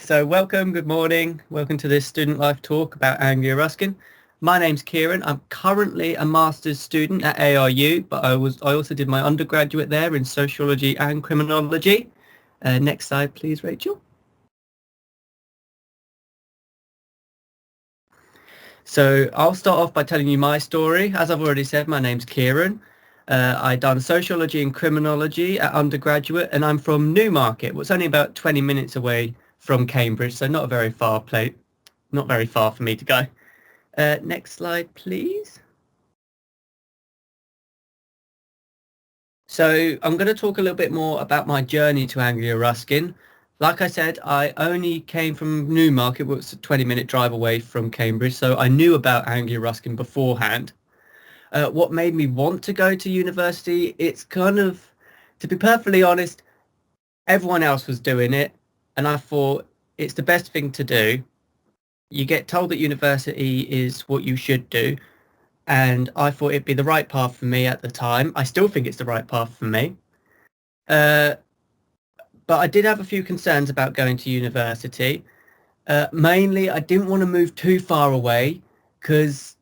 So welcome, good morning. Welcome to this student life talk about Anglia-Ruskin. My name's Kieran. I'm currently a master's student at ARU, but I also did my undergraduate there in Sociology and Criminology. Next slide, please, Rachel. So I'll start off by telling you my story. As I've already said, my name's Kieran. I've done Sociology and Criminology at undergraduate, and I'm from Newmarket. Well, it's only about 20 minutes away from Cambridge, so not very far for me to go. Next slide, please. So I'm going to talk a little bit more about my journey to Anglia-Ruskin. Like I said, I only came from Newmarket, which was a 20-minute drive away from Cambridge, so I knew about Anglia-Ruskin beforehand. What made me want to go to university, it's kind of, to be perfectly honest, everyone else was doing it, and I thought it's the best thing to do. You get told that university is what you should do, and I thought it'd be the right path for me at the time. I still think it's the right path for me. But I did have a few concerns about going to university. Mainly, I didn't want to move too far away because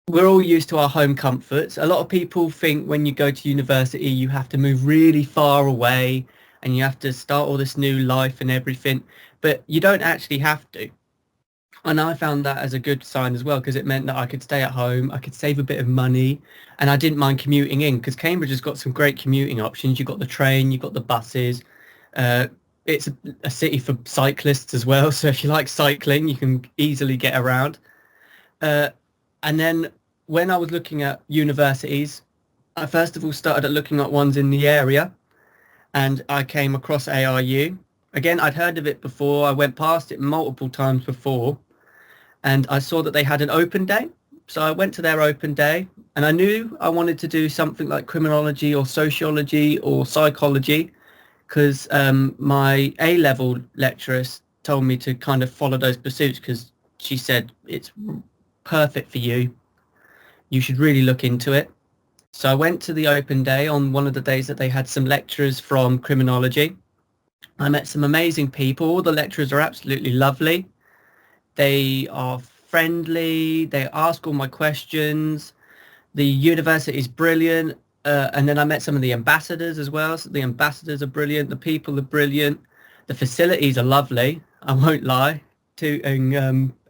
we're all used to our home comforts. A lot of people think when you go to university, you have to move really far away and you have to start all this new life and everything, but you don't actually have to. And I found that as a good sign as well, because it meant that I could stay at home, I could save a bit of money, and I didn't mind commuting in, because Cambridge has got some great commuting options. You've got the train, you've got the buses. It's a city for cyclists as well, so if you like cycling, you can easily get around. And then when I was looking at universities, I first of all started at looking at ones in the area, and I came across ARU. Again, I'd heard of it before. I went past it multiple times before, and I saw that they had an open day. So I went to their open day, and I knew I wanted to do something like criminology or sociology or psychology, because my A-level lecturer told me to kind of follow those pursuits, because she said it's perfect for you. You should really look into it. So I went to the open day on one of the days that they had some lecturers from criminology. I met some amazing people. All the lecturers are absolutely lovely. They are friendly. They ask all my questions. The university is brilliant. And then I met some of the ambassadors as well. So the ambassadors are brilliant. The people are brilliant. The facilities are lovely. I won't lie. Tooting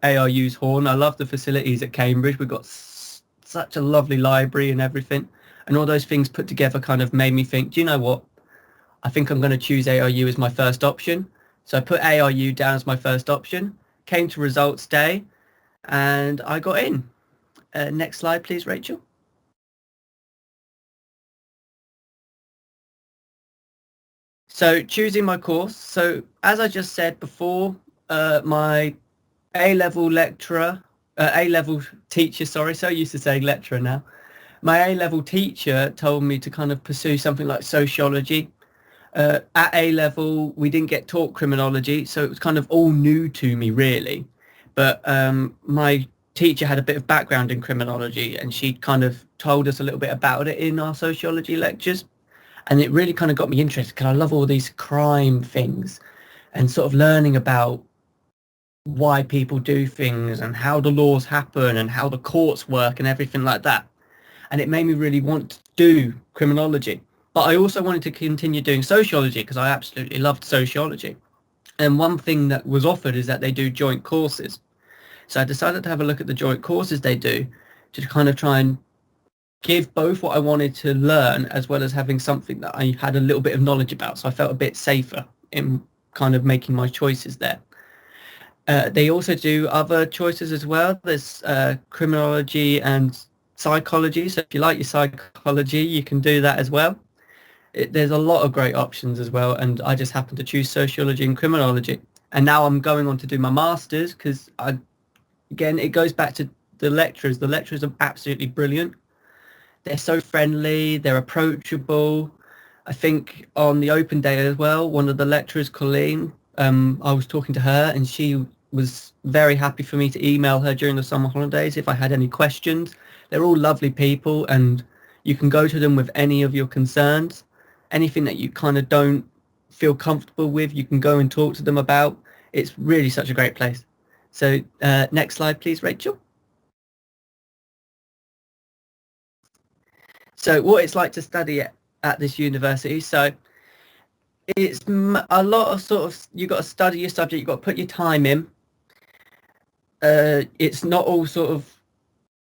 ARU's horn. I love the facilities at Cambridge. We've got such a lovely library and everything. And all those things put together kind of made me think, do you know what? I think I'm going to choose ARU as my first option. So I put ARU down as my first option, came to results day, and I got in. Next slide, please, Rachel. So choosing my course. So as I just said before, my A-level lecturer, A-level teacher, sorry, so used to saying lecturer now. My A-level teacher told me to kind of pursue something like sociology. At A-level, we didn't get taught criminology, so it was kind of all new to me, really. But my teacher had a bit of background in criminology, and she kind of told us a little bit about it in our sociology lectures. And it really kind of got me interested, because I love all these crime things and sort of learning about why people do things and how the laws happen and how the courts work and everything like that. And it made me really want to do criminology. But I also wanted to continue doing sociology, because I absolutely loved sociology. And one thing that was offered is that they do joint courses. So I decided to have a look at the joint courses they do to kind of try and give both what I wanted to learn as well as having something that I had a little bit of knowledge about. So I felt a bit safer in kind of making my choices there. They also do other choices as well. There's criminology and psychology. So if you like your psychology, you can do that as well. There's a lot of great options as well. And I just happened to choose sociology and criminology. And now I'm going on to do my master's, because again, it goes back to the lecturers. The lecturers are absolutely brilliant. They're so friendly. They're approachable. I think on the open day as well, one of the lecturers, Colleen, I was talking to her, and she was very happy for me to email her during the summer holidays if I had any questions. They're all lovely people, and you can go to them with any of your concerns. Anything that you kind of don't feel comfortable with, you can go and talk to them about. It's really such a great place. So next slide, please, Rachel. So what it's like to study at this university. So it's a lot of sort of, you've got to study your subject, you've got to put your time in. It's not all sort of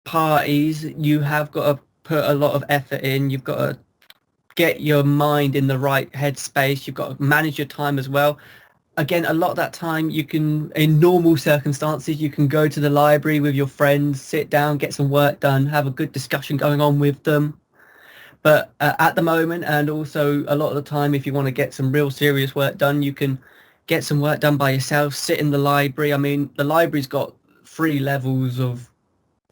parties. You have got to put a lot of effort in. You've got to get your mind in the right headspace. You've got to manage your time as well. Again, a lot of that time you can, in normal circumstances, you can go to the library with your friends, sit down, get some work done, have a good discussion going on with them. But at the moment, and also a lot of the time, if you want to get some real serious work done, you can get some work done by yourself, sit in the library. I mean, the library's got 3 levels of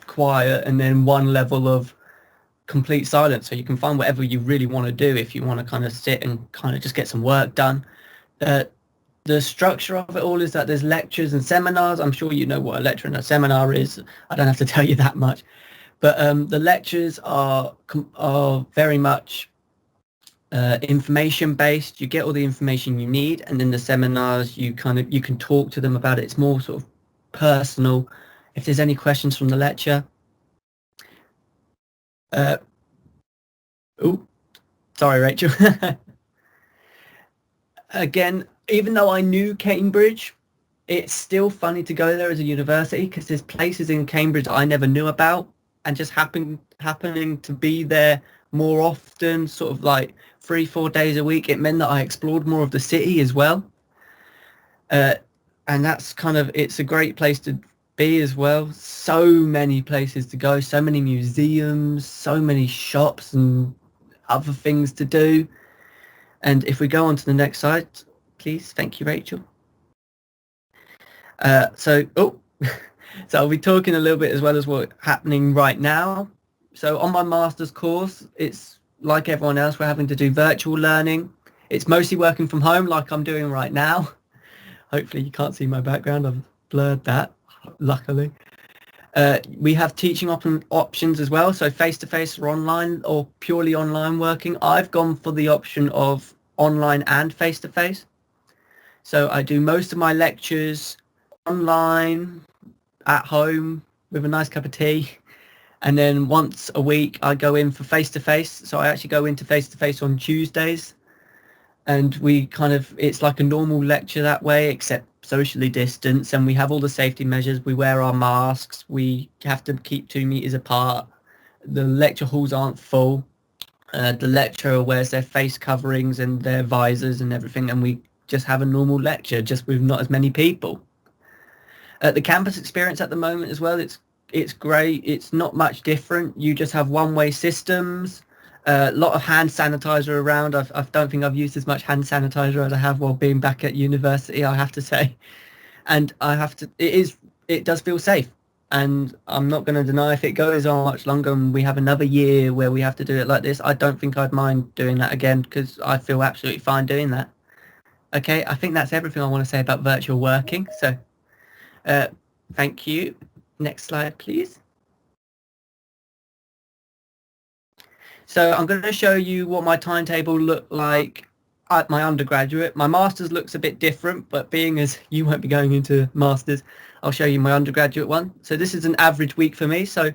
quiet and then 1 level of complete silence. So you can find whatever you really want to do if you want to kind of sit and kind of just get some work done. The structure of it all is that there's lectures and seminars. I'm sure you know what a lecture and a seminar is. I don't have to tell you that much. But the lectures are very much information based. You get all the information you need, and then the seminars you can talk to them about it. It's more sort of personal. If there's any questions from the lecture, sorry, Rachel. Again, even though I knew Cambridge, it's still funny to go there as a university because there's places in Cambridge I never knew about, and just happening to be there more often, sort of like 3-4 days a week, it meant that I explored more of the city as well. And that's it's a great place to be as well. So many places to go, so many museums, so many shops and other things to do. And if we go on to the next slide, please. Thank you, Rachel. So I'll be talking a little bit as well as what's happening right now. So on my master's course, it's like everyone else, we're having to do virtual learning. It's mostly working from home like I'm doing right now. Hopefully you can't see my background. I've blurred that, luckily. We have teaching options as well. So face-to-face or online or purely online working. I've gone for the option of online and face-to-face. So I do most of my lectures online, at home with a nice cup of tea, and then once a week I go in for face-to-face. So I actually go into face-to-face on Tuesdays, and it's like a normal lecture that way, except socially distanced, and we have all the safety measures. We wear our masks, we have to keep 2 meters apart, the lecture halls aren't full, the lecturer wears their face coverings and their visors and everything, and we just have a normal lecture, just with not as many people. The campus experience at the moment as well, it's great. It's not much different. You just have one-way systems, a lot of hand sanitizer around. I don't think I've used as much hand sanitizer as I have while being back at university, I have to say. And it does feel safe. And I'm not going to deny, if it goes on much longer and we have another year where we have to do it like this, I don't think I'd mind doing that again, because I feel absolutely fine doing that. Okay, I think that's everything I want to say about virtual working. So thank you. Next slide, please. So I'm going to show you what my timetable looked like at my undergraduate. My master's looks a bit different, but being as you won't be going into master's, I'll show you my undergraduate one. So this is an average week for me. So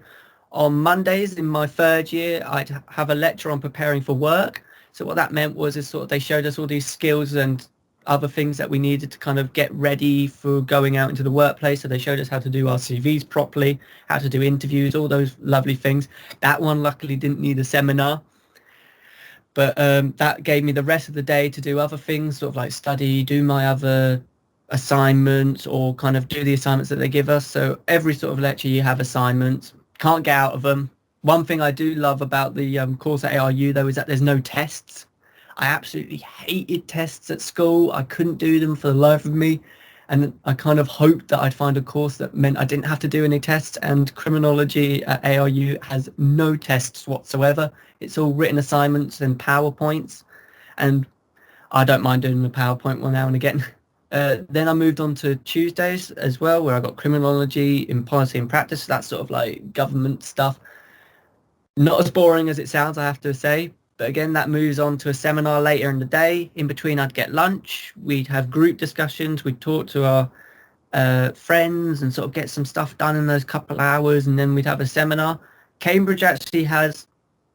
on Mondays in my 3rd year, I'd have a lecture on preparing for work. So what that meant was they showed us all these skills and other things that we needed to kind of get ready for going out into the workplace. So they showed us how to do our CVs properly, how to do interviews, all those lovely things. That one luckily didn't need a seminar, but that gave me the rest of the day to do other things, sort of like study, do my other assignments, or kind of do the assignments that they give us. So every sort of lecture you have assignments, can't get out of them. One thing I do love about the course at ARU though is that there's no tests. I absolutely hated tests at school. I couldn't do them for the life of me. And I kind of hoped that I'd find a course that meant I didn't have to do any tests. And criminology at ARU has no tests whatsoever. It's all written assignments and PowerPoints. And I don't mind doing the PowerPoint one now and again. Then I moved on to Tuesdays as well, where I got criminology in policy and practice. That's sort of like government stuff. Not as boring as it sounds, I have to say. But again, that moves on to a seminar later in the day. In between, I'd get lunch. We'd have group discussions. We'd talk to our friends and sort of get some stuff done in those couple of hours. And then we'd have a seminar. Cambridge actually has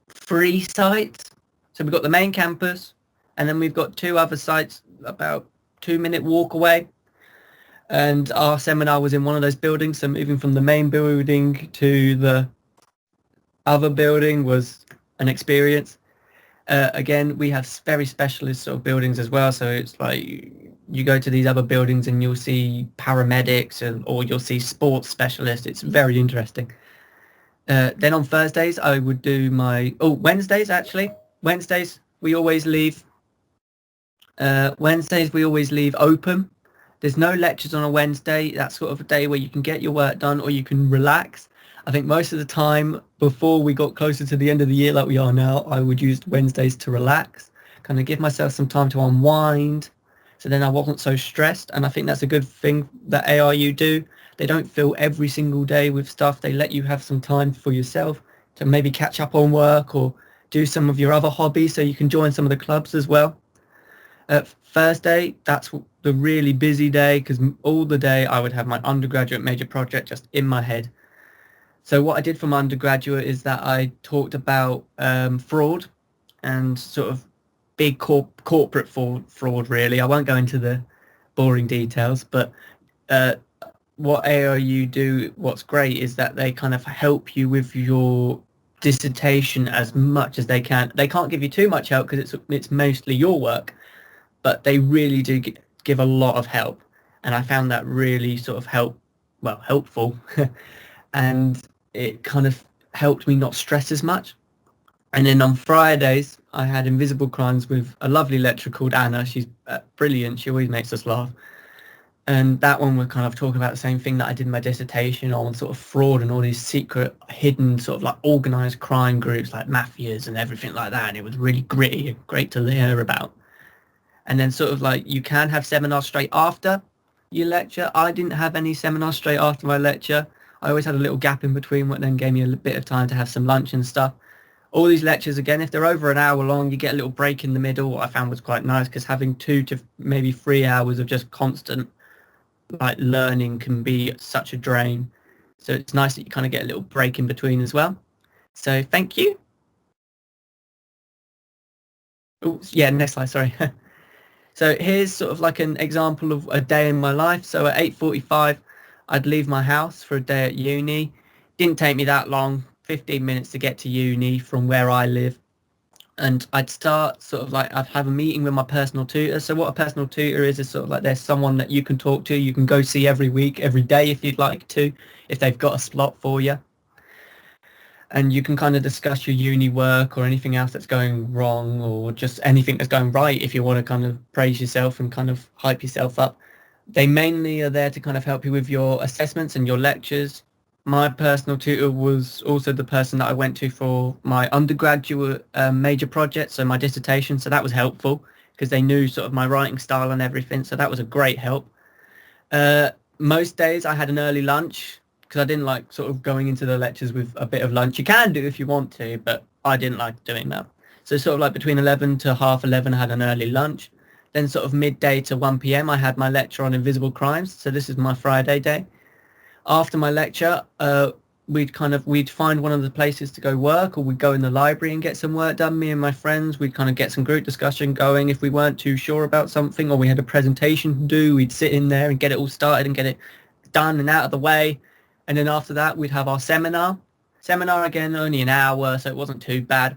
3 sites. So we've got the main campus, and then we've got 2 other sites about 2-minute walk away. And our seminar was in one of those buildings. So moving from the main building to the other building was an experience. Again, we have very specialist sort of buildings as well. So it's like you go to these other buildings and you'll see paramedics or you'll see sports specialists. It's very interesting. Then on Thursdays, I would do Wednesdays, actually. Wednesdays, we always leave open. There's no lectures on a Wednesday. That's sort of a day where you can get your work done or you can relax. I think most of the time before we got closer to the end of the year like we are now, I would use Wednesdays to relax, kind of give myself some time to unwind. So then I wasn't so stressed. And I think that's a good thing that ARU do. They don't fill every single day with stuff. They let you have some time for yourself to maybe catch up on work or do some of your other hobbies so you can join some of the clubs as well. Thursday, that's the really busy day because all the day I would have my undergraduate major project just in my head. So what I did for my undergraduate is that I talked about fraud and sort of big corporate fraud, really. I won't go into the boring details, but what ARU do, what's great is that they kind of help you with your dissertation as much as they can. They can't give you too much help because it's mostly your work, but they really do give a lot of help. And I found that really sort of helpful. And it kind of helped me not stress as much. And then on Fridays, I had Invisible Crimes with a lovely lecturer called Anna. She's brilliant. She always makes us laugh. And that one would kind of talk about the same thing that I did my dissertation on, sort of fraud and all these secret, hidden sort of like organised crime groups like mafias and everything like that. And it was really gritty and great to hear about. And then sort of like you can have seminars straight after your lecture. I didn't have any seminars straight after my lecture. I always had a little gap in between, what then gave me a bit of time to have some lunch and stuff. All these lectures, again, if they're over an hour long, you get a little break in the middle, what I found was quite nice, because having 2 to maybe 3 hours of just constant like learning can be such a drain. So it's nice that you kind of get a little break in between as well. So thank you. Oh, yeah, next slide, sorry. So here's sort of like an example of a day in my life. So at 8:45, I'd leave my house for a day at uni. Didn't take me that long, 15 minutes to get to uni from where I live. And I'd start sort of like, I'd have a meeting with my personal tutor. So what a personal tutor is sort of like there's someone that you can talk to. You can go see every week, every day if you'd like to, if they've got a slot for you. And you can kind of discuss your uni work or anything else that's going wrong or just anything that's going right if you want to kind of praise yourself and kind of hype yourself up. They mainly are there to kind of help you with your assessments and your lectures. My personal tutor was also the person that I went to for my undergraduate major project, so my dissertation. So that was helpful because they knew sort of my writing style and everything. So that was a great help. Most days I had an early lunch because I didn't like sort of going into the lectures with a bit of lunch. You can do if you want to, but I didn't like doing that. So sort of like between 11 to half 11, I had an early lunch. Then sort of midday to 1 p.m, I had my lecture on invisible crimes. So this is my Friday day. After my lecture, we'd find one of the places to go work, or we'd go in the library and get some work done. Me and my friends, we'd kind of get some group discussion going. If we weren't too sure about something or we had a presentation to do, we'd sit in there and get it all started and get it done and out of the way. And then after that, we'd have our seminar. Seminar, again, only an hour, so it wasn't too bad.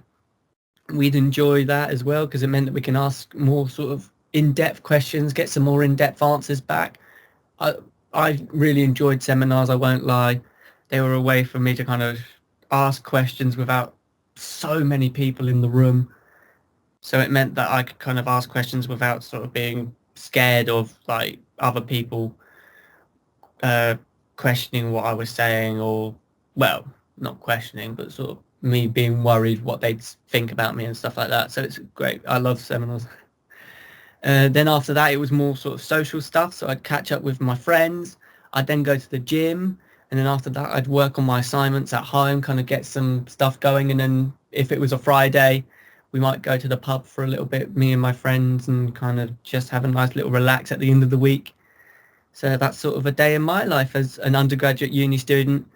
We'd enjoy that as well because it meant that we can ask more sort of in-depth questions, get some more in-depth answers back. I really enjoyed seminars, I won't lie. They were a way for me to kind of ask questions without so many people in the room. So it meant that I could kind of ask questions without sort of being scared of like other people questioning what I was saying, or, well, not questioning, but sort of me being worried what they'd think about me and stuff like that. So it's great. I love seminars. Then after that, it was more sort of social stuff. So I'd catch up with my friends. I'd then go to the gym. And then after that, I'd work on my assignments at home, kind of get some stuff going. And then if it was a Friday, we might go to the pub for a little bit, me and my friends, and kind of just have a nice little relax at the end of the week. So that's sort of a day in my life as an undergraduate uni student.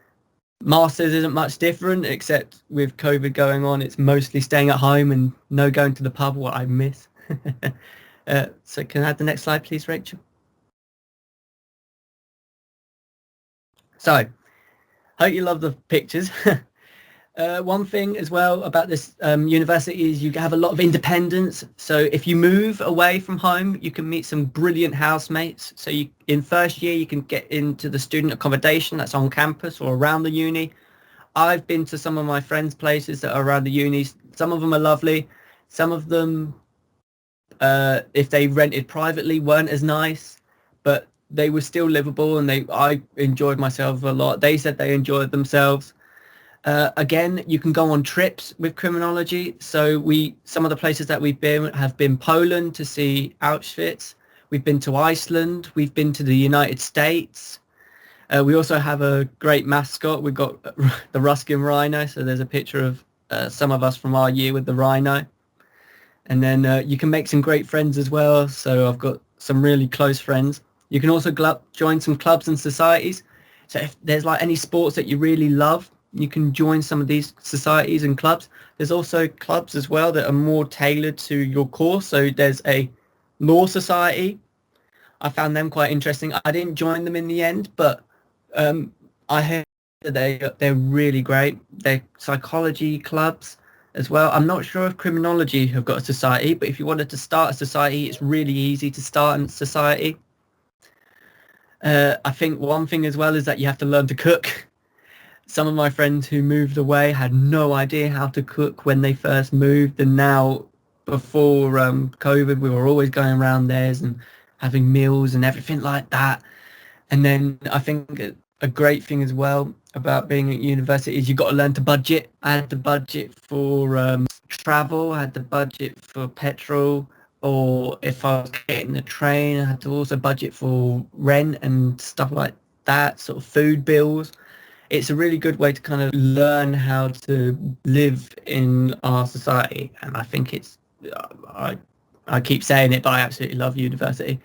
Masters isn't much different, except with COVID going on, it's mostly staying at home and no going to the pub, what I miss. So can I have the next slide, please, Rachel? So, hope you love the pictures. One thing as well about this university is you have a lot of independence. So if you move away from home, you can meet some brilliant housemates. So in first year, you can get into the student accommodation that's on campus or around the uni. I've been to some of my friends' places that are around the unis. Some of them are lovely. Some of them, if they rented privately, weren't as nice, but they were still livable, and I enjoyed myself a lot. They said they enjoyed themselves. Again, you can go on trips with criminology. So some of the places that we've been have been Poland to see Auschwitz. We've been to Iceland. We've been to the United States. We also have a great mascot. We've got the Ruskin Rhino. So there's a picture of some of us from our year with the rhino. And then you can make some great friends as well. So I've got some really close friends. You can also join some clubs and societies. So if there's like any sports that you really love, you can join some of these societies and clubs. There's also clubs as well that are more tailored to your course. So there's a law society. I found them quite interesting. I didn't join them in the end, but I heard that they're really great. They're psychology clubs as well. I'm not sure if criminology have got a society, but if you wanted to start a society, it's really easy to start a society. I think one thing as well is that you have to learn to cook. Some of my friends who moved away had no idea how to cook when they first moved, and now before COVID, we were always going around theirs and having meals and everything like that. And then I think a great thing as well about being at university is you've got to learn to budget. I had to budget for travel, I had to budget for petrol, or if I was getting the train, I had to also budget for rent and stuff like that, sort of food bills. It's a really good way to kind of learn how to live in our society. And I think I keep saying it, but I absolutely love university.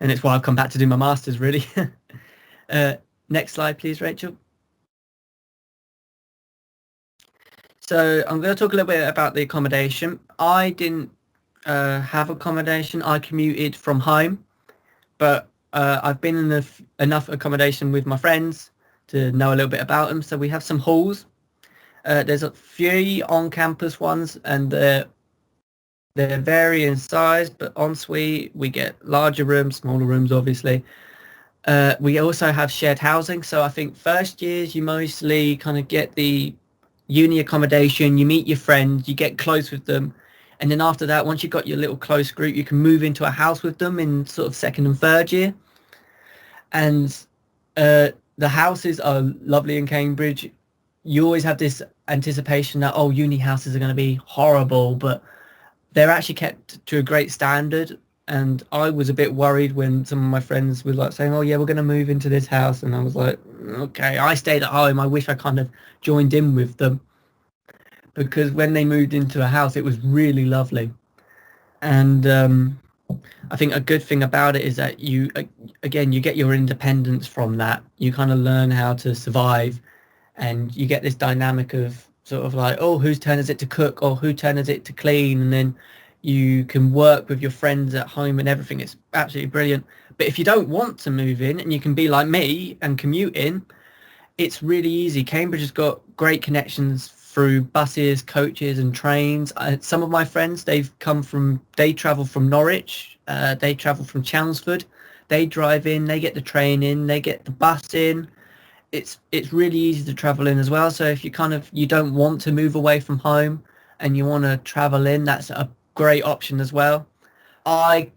And it's why I've come back to do my master's, really. Next slide, please, Rachel. So I'm going to talk a little bit about the accommodation. I didn't have accommodation. I commuted from home, but I've been in enough accommodation with my friends to know a little bit about them. So we have some halls. There's a few on-campus ones, and they're vary in size, but ensuite we get larger rooms, smaller rooms, obviously. We also have shared housing. So I think first years you mostly kind of get the uni accommodation, you meet your friends, you get close with them. And then after that, once you've got your little close group, you can move into a house with them in sort of second and third year. And the houses are lovely in Cambridge. You always have this anticipation that, oh, uni houses are going to be horrible, but they're actually kept to a great standard. And I was a bit worried when some of my friends were like saying, oh, yeah, we're going to move into this house. And I was like, okay, I stayed at home. I wish I kind of joined in with them, because when they moved into a house, it was really lovely. And I think a good thing about it is that again, you get your independence from that. You kind of learn how to survive, and you get this dynamic of sort of like, oh, whose turn is it to cook, or whose turn is it to clean? And then you can work with your friends at home and everything. It's absolutely brilliant. But if you don't want to move in and you can be like me and commute in, it's really easy. Cambridge has got great connections through buses, coaches and trains. Some of my friends, they travel from Norwich, they travel from Chelmsford, they drive in, they get the train in, they get the bus in. It's really easy to travel in as well. So if you don't want to move away from home and you want to travel in, that's a great option as well. I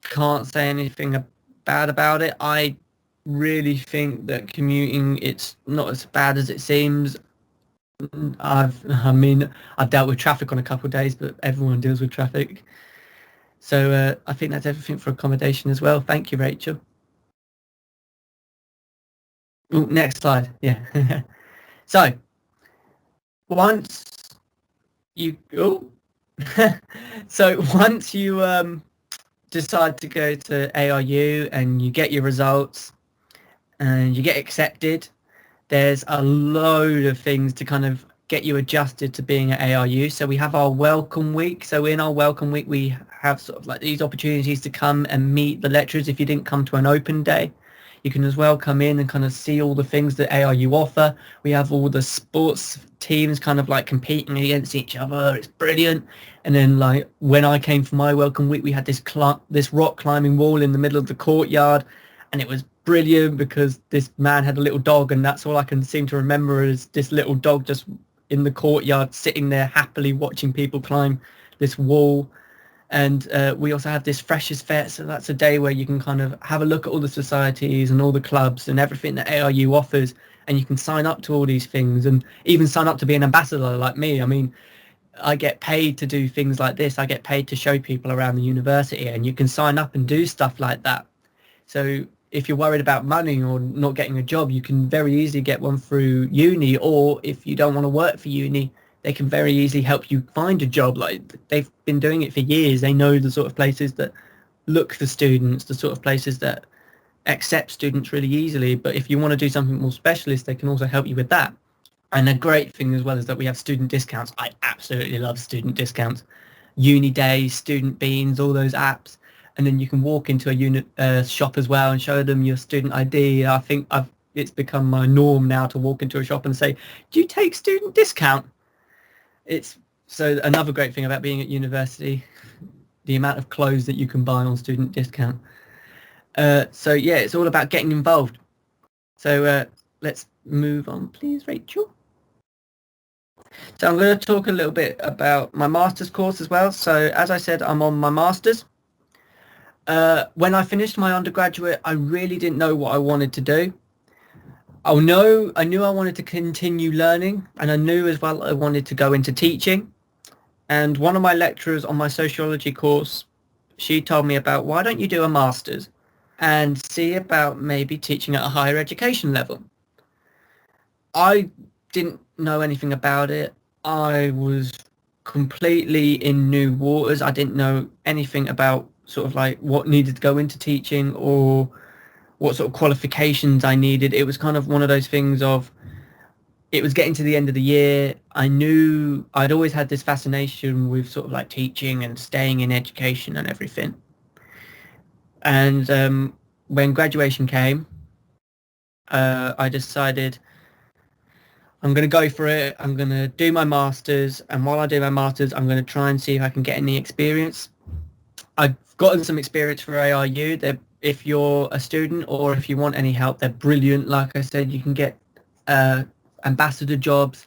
can't say anything bad about it. I really think that commuting, it's not as bad as it seems. I've dealt with traffic on a couple of days, but everyone deals with traffic. So I think that's everything for accommodation as well. Thank you, Rachel. Ooh, next slide. Yeah. So once you So once you decide to go to ARU and you get your results and you get accepted, there's a load of things to kind of get you adjusted to being at ARU. So we have our welcome week. So in our welcome week, we have sort of like these opportunities to come and meet the lecturers. If you didn't come to an open day, you can as well come in and kind of see all the things that ARU offer. We have all the sports teams kind of like competing against each other. It's brilliant. And then like when I came for my welcome week, we had this rock climbing wall in the middle of the courtyard, and it was brilliant because this man had a little dog, and that's all I can seem to remember is this little dog just in the courtyard sitting there happily watching people climb this wall. And we also have this Freshers' Fair, so that's a day where you can kind of have a look at all the societies and all the clubs and everything that ARU offers, and you can sign up to all these things and even sign up to be an ambassador like me. I mean, I get paid to do things like this. I get paid to show people around the university, and you can sign up and do stuff like that. So if you're worried about money or not getting a job, you can very easily get one through uni, or if you don't want to work for uni, they can very easily help you find a job. Like they've been doing it for years. They know the sort of places that look for students, the sort of places that accept students really easily. But if you want to do something more specialist, they can also help you with that. And a great thing as well is that we have student discounts. I absolutely love student discounts. Uni Days, Student Beans, all those apps. And then you can walk into a unit shop as well and show them your student ID. I think it's become my norm now to walk into a shop and say, do you take student discount? It's so another great thing about being at university, the amount of clothes that you can buy on student discount. So yeah, it's all about getting involved. So let's move on, please, Rachel. So I'm going to talk a little bit about my master's course as well. So as I said, I'm on my master's. When I finished my undergraduate, I really didn't know what I wanted to do. I knew I wanted to continue learning, and I knew as well I wanted to go into teaching. And one of my lecturers on my sociology course, she told me about, why don't you do a master's and see about maybe teaching at a higher education level. I didn't know anything about it. I was completely in new waters. I didn't know anything about sort of like what needed to go into teaching or what sort of qualifications I needed. It was kind of one of those things of, it was getting to the end of the year. I knew I'd always had this fascination with sort of like teaching and staying in education and everything. And when graduation came, I decided I'm going to go for it. I'm going to do my master's. And while I do my master's, I'm going to try and see if I can get any experience. I've gotten some experience for ARU. If you're a student or if you want any help, they're brilliant. Like I said, you can get ambassador jobs.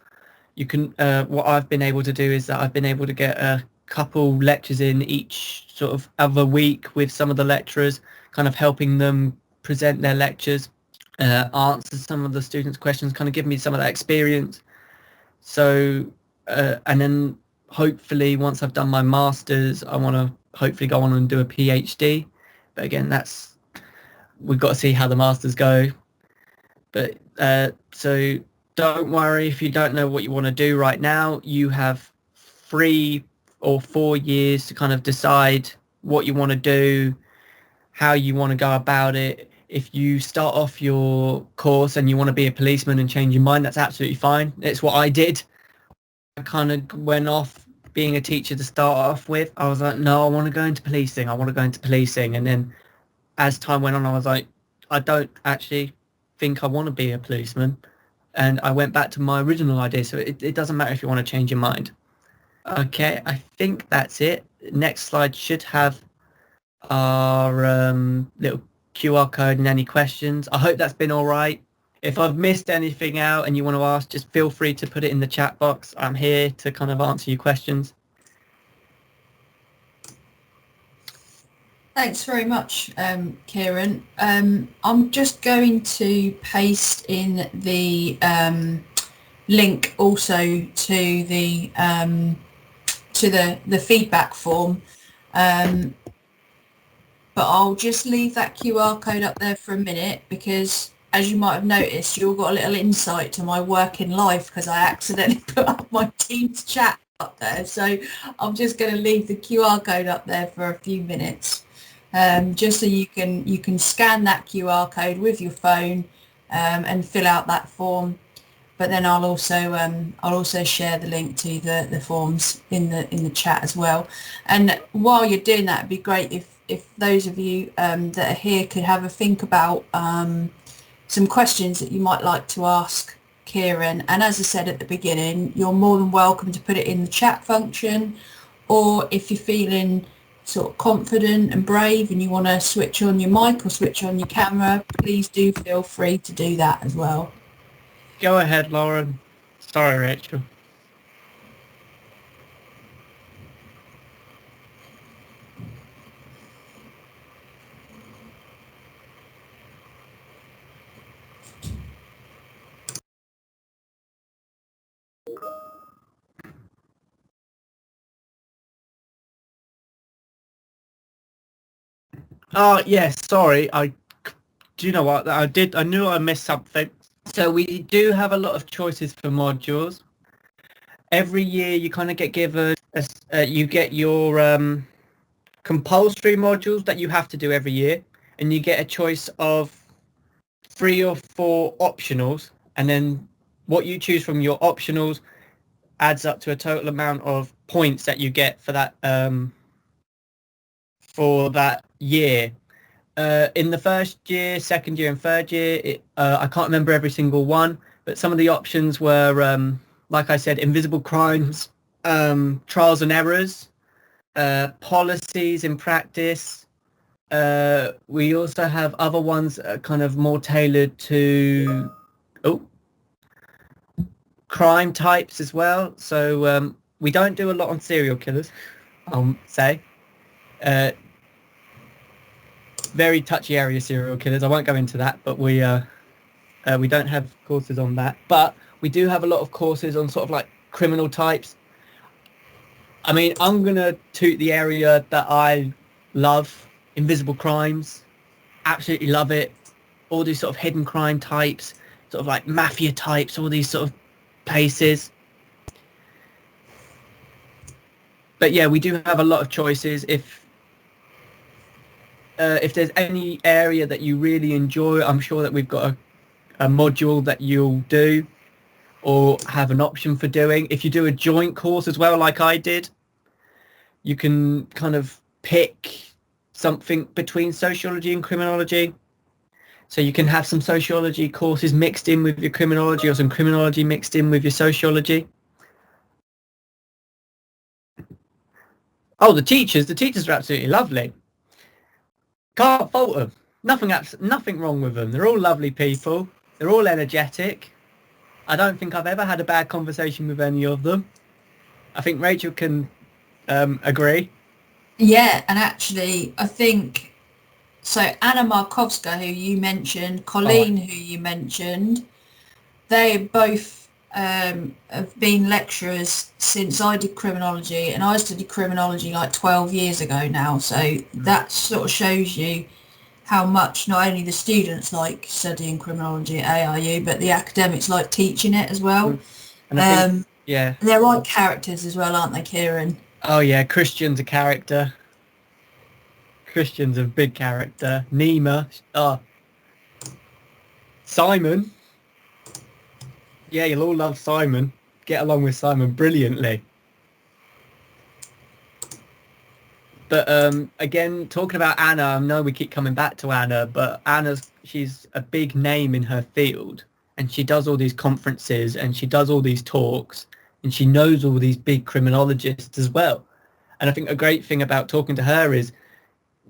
You can. What I've been able to do is that I've been able to get a couple lectures in each sort of other week with some of the lecturers, kind of helping them present their lectures, answer some of the students' questions, kind of give me some of that experience. So, and then hopefully once I've done my master's, I want to hopefully go on and do a PhD. But again, we've got to see how the masters go. But so don't worry if you don't know what you want to do right now. You have 3 or 4 years to kind of decide what you want to do, how you want to go about it. If you start off your course and you want to be a policeman and change your mind, that's absolutely fine. It's what I did. I kind of went off being a teacher to start off with. I was like, no, I want to go into policing. And then as time went on, I was like, I don't actually think I want to be a policeman. And I went back to my original idea. So it doesn't matter if you want to change your mind. Okay, I think that's it. Next slide should have our little QR code and any questions. I hope that's been all right. If I've missed anything out and you want to ask, just feel free to put it in the chat box. I'm here to kind of answer your questions. Thanks very much, Kieran. I'm just going to paste in the link also to the feedback form, but I'll just leave that QR code up there for a minute because, as you might have noticed, you all got a little insight to my working life because I accidentally put up my Teams chat up there, so I'm just going to leave the QR code up there for a few minutes, just so you can scan that QR code with your phone and fill out that form. But then I'll also share the link to the forms in the chat as well. And while you're doing that, it'd be great if those of you that are here could have a think about some questions that you might like to ask Kieran. And as I said at the beginning, you're more than welcome to put it in the chat function, or if you're feeling sort of confident and brave and you want to switch on your mic or switch on your camera, please do feel free to do that as well. Go ahead, Lauren. Sorry, Rachel. Oh, yes, sorry. Do you know what? I knew I missed something. So we do have a lot of choices for modules. Every year you kind of get given, you get your compulsory modules that you have to do every year, and you get a choice of 3 or 4 optionals, and then what you choose from your optionals adds up to a total amount of points that you get for that year. In the first year, second year and third year, I can't remember every single one, but some of the options were, like I said, invisible crimes, trials and errors, policies in practice. We also have other ones kind of more tailored to crime types as well. So we don't do a lot on serial killers, I'll say. Very touchy area, serial killers. I won't go into that, but we don't have courses on that. But we do have a lot of courses on sort of like criminal types. I mean, I'm going to toot the area that I love, invisible crimes. Absolutely love it. All these sort of hidden crime types, sort of like mafia types, all these sort of places. But yeah, we do have a lot of choices. If there's any area that you really enjoy, I'm sure that we've got a module that you'll do or have an option for doing. If you do a joint course as well, like I did, you can kind of pick something between sociology and criminology. So you can have some sociology courses mixed in with your criminology, or some criminology mixed in with your sociology. Oh, the teachers are absolutely lovely. Can't fault them. Nothing wrong with them. They're all lovely people. They're all energetic. I don't think I've ever had a bad conversation with any of them. I think Rachel can agree. Yeah, and actually, I think so. Anna Markowska, who you mentioned, Colleen, who you mentioned, they both have been lecturers since I did criminology, and I studied criminology like 12 years ago now. So that sort of shows you how much not only the students like studying criminology at ARU, but the academics like teaching it as well. And I think, yeah, they're like characters as well, aren't they, Kieran? Oh yeah, Christian's a character. Christian's a big character. Nima, Simon. Yeah, you'll all love Simon. Get along with Simon brilliantly. But again, talking about Anna, I know we keep coming back to Anna, but she's a big name in her field, and she does all these conferences and she does all these talks, and she knows all these big criminologists as well. And I think a great thing about talking to her is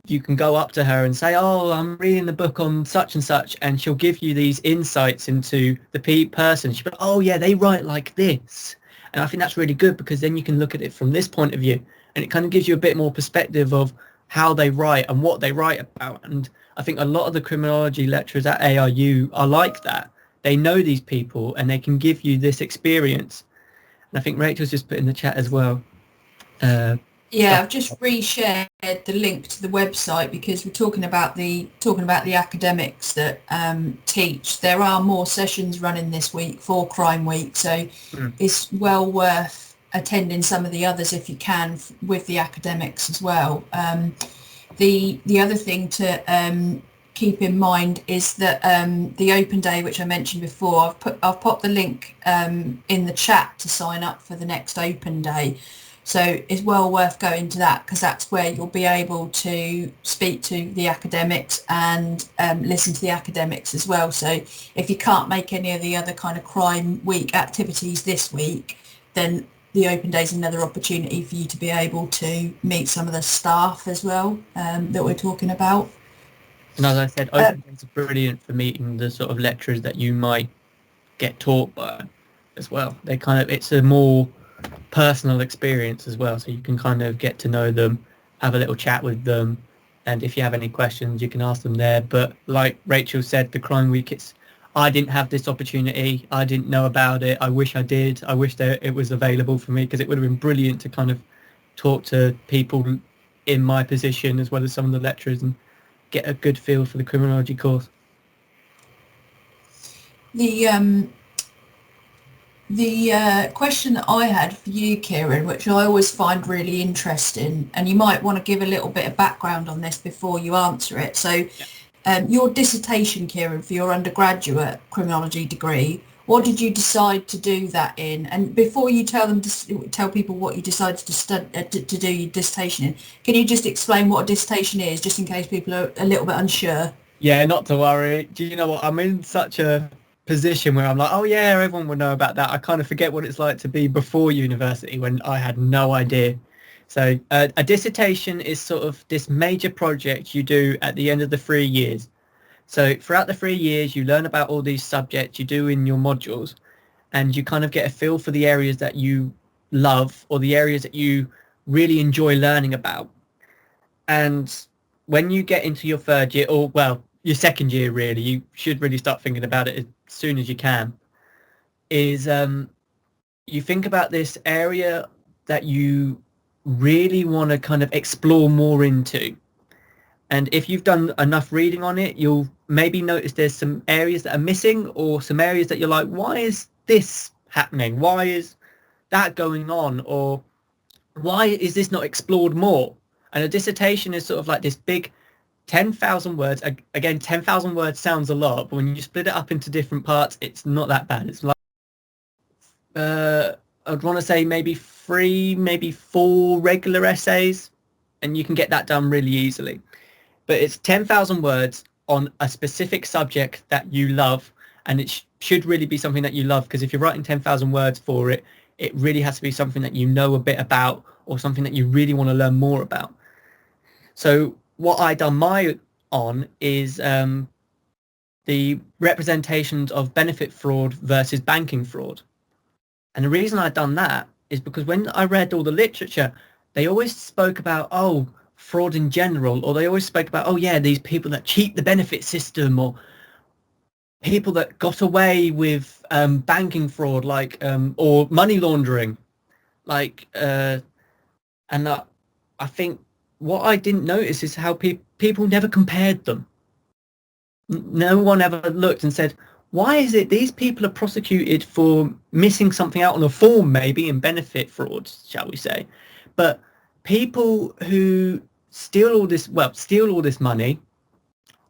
you can go up to her and say, oh, I'm reading the book on such and such, and she'll give you these insights into the person. She'll be like, oh yeah, they write like this. And I think that's really good, because then you can look at it from this point of view, and it kind of gives you a bit more perspective of how they write and what they write about. And I think a lot of the criminology lecturers at ARU are like that. They know these people and they can give you this experience. And I think Rachel's just put in the chat as well. Yeah, I've just reshared the link to the website, because we're talking about the academics that teach. There are more sessions running this week for Crime Week, so it's well worth attending some of the others if you can with the academics as well. The other thing to keep in mind is that the open day, which I mentioned before, I've popped the link in the chat to sign up for the next open day. So it's well worth going to that, because that's where you'll be able to speak to the academics and listen to the academics as well. So if you can't make any of the other kind of crime week activities this week, then the open day is another opportunity for you to be able to meet some of the staff as well that we're talking about. And as I said, open days are brilliant for meeting the sort of lecturers that you might get taught by as well. It's a more personal experience as well, so you can kind of get to know them, have a little chat with them, and if you have any questions you can ask them there. But like Rachel said, the crime week, I didn't have this opportunity, I didn't know about it. I wish I did. I wish that it was available for me, because it would have been brilliant to kind of talk to people in my position as well as some of the lecturers and get a good feel for the criminology course. The question that I had for you, Kieran, which I always find really interesting, and you might want to give a little bit of background on this before you answer it. So your dissertation, Kieran, for your undergraduate criminology degree, what did you decide to do that in? And before you tell people what you decided to do your dissertation in, can you just explain what a dissertation is, just in case people are a little bit unsure? Yeah, not to worry. Do you know what? I'm in such a position where I'm like, oh yeah, everyone would know about that. I kind of forget what it's like to be before university, when I had no idea. So a dissertation is sort of this major project you do at the end of the 3 years. So throughout the 3 years, you learn about all these subjects you do in your modules, and you kind of get a feel for the areas that you love or the areas that you really enjoy learning about. And when you get into your third year, or well, your second year really, you should really start thinking about it as soon as you can, is you think about this area that you really want to kind of explore more into. And if you've done enough reading on it, you'll maybe notice there's some areas that are missing, or some areas that you're like, why is this happening? Why is that going on? Or why is this not explored more? And a dissertation is sort of like this big 10,000 words. Again, 10,000 words sounds a lot, but when you split it up into different parts, it's not that bad. It's like, I'd want to say maybe 3, maybe 4 regular essays, and you can get that done really easily. But it's 10,000 words on a specific subject that you love, and it should really be something that you love, because if you're writing 10,000 words for it, it really has to be something that you know a bit about, or something that you really want to learn more about. So what I done my on is the representations of benefit fraud versus banking fraud. And the reason I done that is because when I read all the literature, they always spoke about, oh, fraud in general, or they always spoke about, oh yeah, these people that cheat the benefit system, or people that got away with banking fraud, like or money laundering, like and I think what I didn't notice is how people never compared them. No one ever looked and said, why is it these people are prosecuted for missing something out on a form, maybe in benefit fraud, shall we say, but people who steal all this money,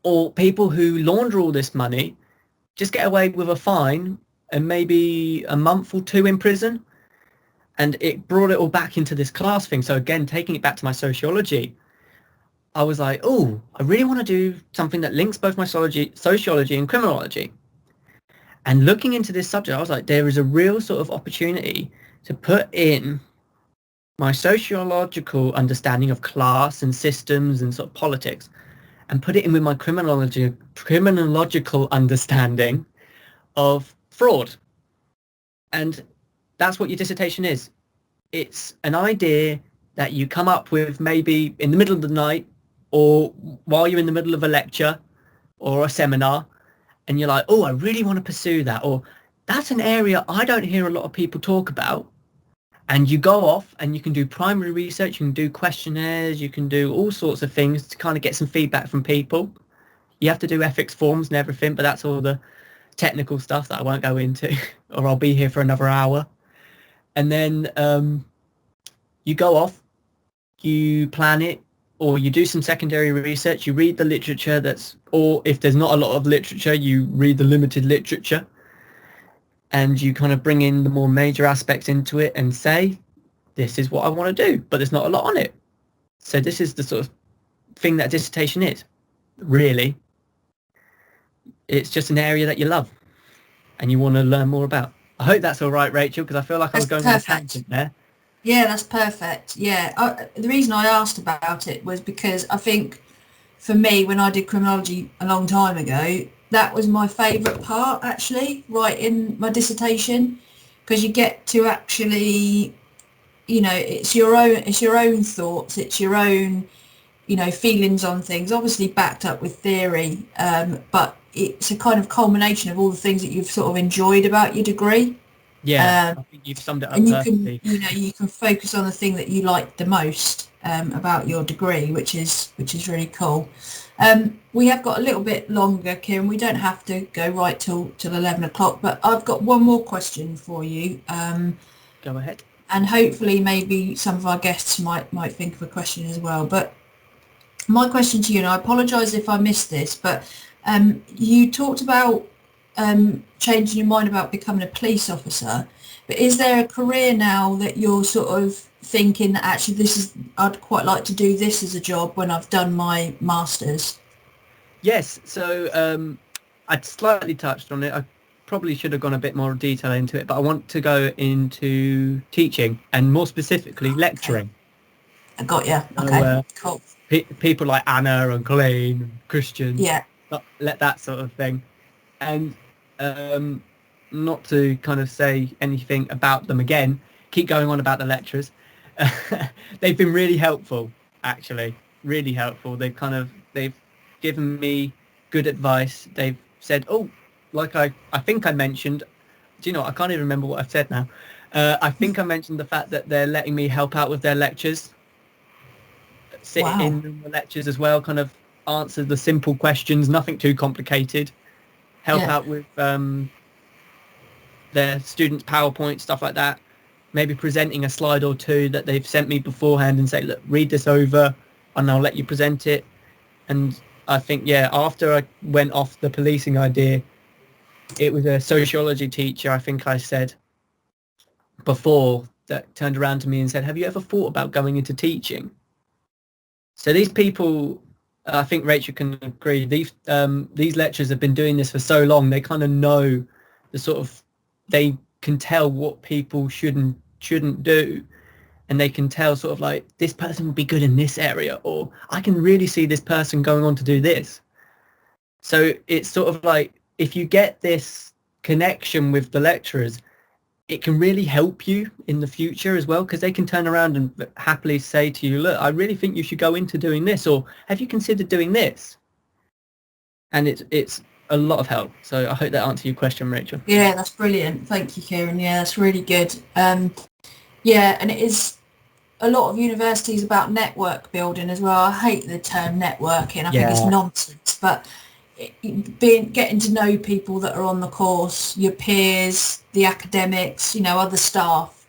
or people who launder all this money, just get away with a fine and maybe a month or 2 in prison. And it brought it all back into this class thing. So again, taking it back to my sociology, I was like, oh, I really want to do something that links both my sociology and criminology. And looking into this subject, I was like, there is a real sort of opportunity to put in my sociological understanding of class and systems and sort of politics, and put it in with my criminological understanding of fraud. And that's what your dissertation is. It's an idea that you come up with maybe in the middle of the night, or while you're in the middle of a lecture or a seminar, and you're like, oh, I really want to pursue that, or that's an area I don't hear a lot of people talk about. And you go off and you can do primary research, you can do questionnaires, you can do all sorts of things to kind of get some feedback from people. You have to do ethics forms and everything, but that's all the technical stuff that I won't go into, or I'll be here for another hour. and then you go off, you plan it, or you do some secondary research, you read the literature or if there's not a lot of literature, you read the limited literature, and you kind of bring in the more major aspects into it and say, this is what I want to do, but there's not a lot on it. So this is the sort of thing that dissertation is, really. It's just an area that you love and you want to learn more about. I hope that's all right, Rachel, because I feel like I was going on a tangent there. Yeah, that's perfect. Yeah, the reason I asked about it was because I think for me, when I did criminology a long time ago, that was my favourite part, actually, writing my dissertation, because you get to actually, it's your own thoughts, it's your own, feelings on things, obviously backed up with theory, but it's a kind of culmination of all the things that you've sort of enjoyed about your degree. Yeah, I think you've summed it up and perfectly. You can focus on the thing that you like the most about your degree, which is really cool. We have got a little bit longer, Kieran. We don't have to go right till 11 o'clock, but I've got one more question for you. Go ahead. And hopefully maybe some of our guests might think of a question as well. But my question to you, and I apologise if I missed this, but you talked about changing your mind about becoming a police officer, but is there a career now that you're sort of thinking that actually I'd quite like to do this as a job when I've done my masters? Yes, so I'd slightly touched on it. I probably should have gone a bit more detail into it, but I want to go into teaching and more specifically lecturing. I got you. Okay, cool. People like Anna and Colleen and Christian, that sort of thing. And not to kind of say anything about them again, keep going on about the lecturers. They've been really helpful, actually, really helpful. They've given me good advice. They've said, like I think I mentioned, do you know what? I can't even remember what I've said now. I think I mentioned the fact that they're letting me help out with their lectures, sit in the lectures as well, kind of answer the simple questions, nothing too complicated, help out with their students' PowerPoint, stuff like that, maybe presenting a slide or two that they've sent me beforehand and say, look, read this over and I'll let you present it. And I think, after I went off the policing idea, it was a sociology teacher, I think I said before, that turned around to me and said, have you ever thought about going into teaching? So these people, I think Rachel can agree, these lecturers have been doing this for so long, they kind of know they can tell what people shouldn't do, and they can tell sort of like, this person would be good in this area, or I can really see this person going on to do this. So it's sort of like, if you get this connection with the lecturers, it can really help you in the future as well, because they can turn around and happily say to you, look, I really think you should go into doing this, or have you considered doing this? And it's a lot of help. So I hope that answers your question, Rachel. Yeah, that's brilliant. Thank you, Kieran. Yeah, that's really good. And it is a lot of universities about network building as well. I hate the term networking. I think it's nonsense, but getting to know people that are on the course, your peers, the academics, other staff,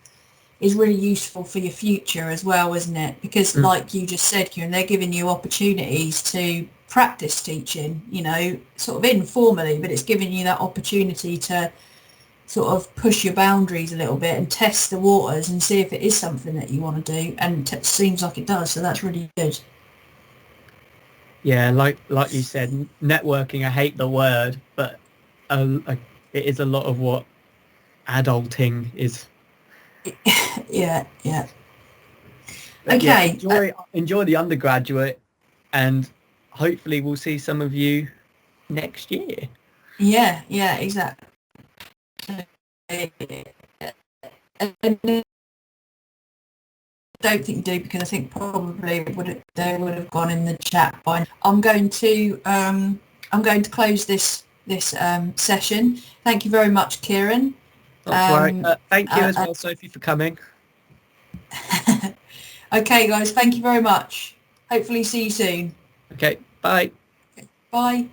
is really useful for your future as well, isn't it? Because like you just said, Kieran, they're giving you opportunities to practice teaching, sort of informally, but it's giving you that opportunity to sort of push your boundaries a little bit and test the waters and see if it is something that you want to do, and it seems like it does, so that's really good. Yeah, like you said, networking, I hate the word, but it is a lot of what adulting is. Yeah. But okay. Enjoy the undergraduate, and hopefully we'll see some of you next year. Yeah, exactly. Don't think you do, because I think probably they would have gone in the chat by now. I'm going to close this session. Thank you very much, Kieran. Thank you as well, Sophie, for coming. Okay, guys, thank you very much. Hopefully see you soon. Okay, bye. Okay, bye.